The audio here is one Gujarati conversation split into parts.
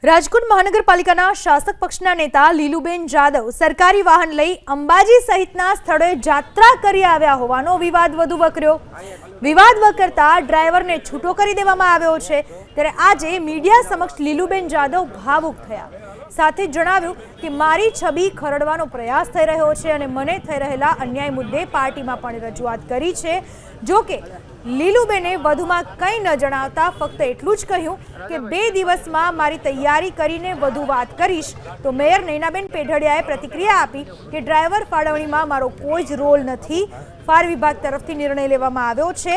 રાજકોટ મહાનગરપાલિકાના શાસક પક્ષના નેતા લીલુબેન જાદવ સરકારી વાહન લઈ અંબાજી સહિતના સ્થળોએ જાત્રા કરી આવ્યા હોવાનો વિવાદ વધુ વકર્યો। વિવાદ વકરતા ડ્રાઈવરને છૂટો કરી દેવામાં આવ્યો છે। ત્યારે આજે મીડિયા સમક્ષ લીલુબેન જાદવ ભાવુક થયા। સાથે જણાવ્યું કે મારી છબી ખરડવાનો પ્રયાસ થઈ રહ્યો છે અને મને થઈ રહેલા અન્યાય મુદ્દે પાર્ટીમાં પણ રજૂઆત કરી છે। જો કે લીલુબેને વધુમાં કંઈ ન જણાવતા ફક્ત એટલું જ કહ્યું કે 2 દિવસમાં મારી તૈયારી કરીને વધુ વાત કરીશ। તો મેયર નૈનાબેન પેઢડિયાએ પ્રતિક્રિયા આપી કે ડ્રાઈવર ફાળવણીમાં મારો કોઈ જ રોલ નથી, ફાયર વિભાગ તરફથી નિર્ણય લેવામાં આવ્યો છે।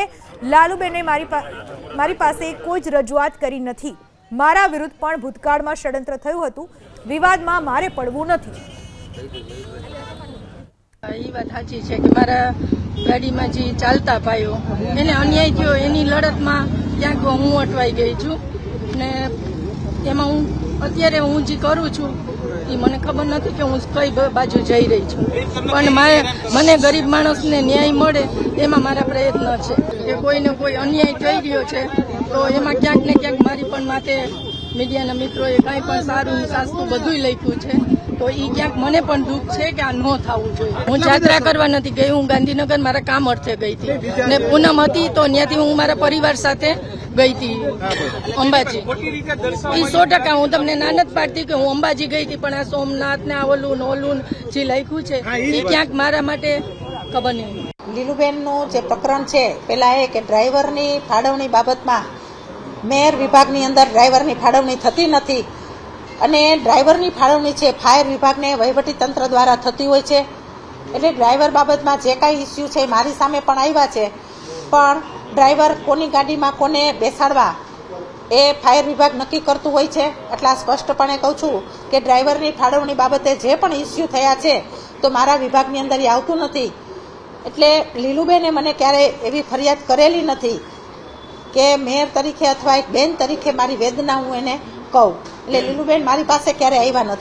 લાલુબેને મારી પાસે કોઈ જ રજૂઆત કરી નથી। મારા વિરુદ્ધ પણ ભૂતકાળમાં ષડયંત્ર થયું હતું, વિવાદમાં મારે પડવું નથી। એ વાત સાચી છે કે મારા ગાડીમાં જે ચાલતા ભાઈઓ એને અન્યાય થયો એની લડતમાં ક્યાંક હું અટવાઈ ગઈ છું ને એમાં અત્યારે હું જે કરું છું એ મને ખબર નથી કે હું કઈ બાજુ જઈ રહી છું, પણ મને ગરીબ માણસને ન્યાય મળે એમાં મારા પ્રયત્ન છે કે કોઈને કોઈ અન્યાય થઈ રહ્યો છે તો એમાં ક્યાંક ને ક્યાંક મારી પણ માથે મીડિયાના મિત્રોએ કાંઈ પણ સારું સાસ્તું બધું લખ્યું છે તો એ ક્યાંક મને પણ દુઃખ છે કે આ ન થવું જોઈએ। હું યાત્રા કરવા નથી ગઈ, હું ગાંધીનગર મારા કામ અર્થે ગઈ હતી ને પૂનમ હતી તો ત્યાંથી હું મારા પરિવાર સાથે ગઈ હતી અંબાજી। એ 100% હું તમને ના નથી પાડતી કે હું અંબાજી ગઈ હતી, પણ આ સોમનાથ ને ઓલું જે લખ્યું છે એ ક્યાંક મારા માટે ખબર નહીં। લીલુબેનનું જે પ્રકરણ છે પેલા એ કે ડ્રાઈવરની ફાળવણી બાબતમાં મેયર વિભાગની અંદર ડ્રાઈવરની ફાળવણી થતી નથી અને ડ્રાઈવરની ફાળવણી છે ફાયર વિભાગને વહીવટી તંત્ર દ્વારા થતી હોય છે। એટલે ડ્રાઈવર બાબતમાં જે કાંઈ ઇસ્યુ છે મારી સામે પણ આવ્યા છે, પણ ડ્રાઈવર કોની ગાડીમાં કોને બેસાડવા એ ફાયર વિભાગ નક્કી કરતું હોય છે। એટલા સ્પષ્ટપણે કહું છું કે ડ્રાઈવરની ફાળવણી બાબતે જે પણ ઇસ્યુ થયા છે તો મારા વિભાગની અંદર એ આવતું નથી। એટલે લીલુબેને મને ક્યારેય એવી ફરિયાદ કરેલી નથી કે મેયર તરીકે અથવા એક બેન તરીકે મારી વેદના હું એને કહું। એટલે લીલુબેન મારી પાસે ક્યારે આવ્યા નથી।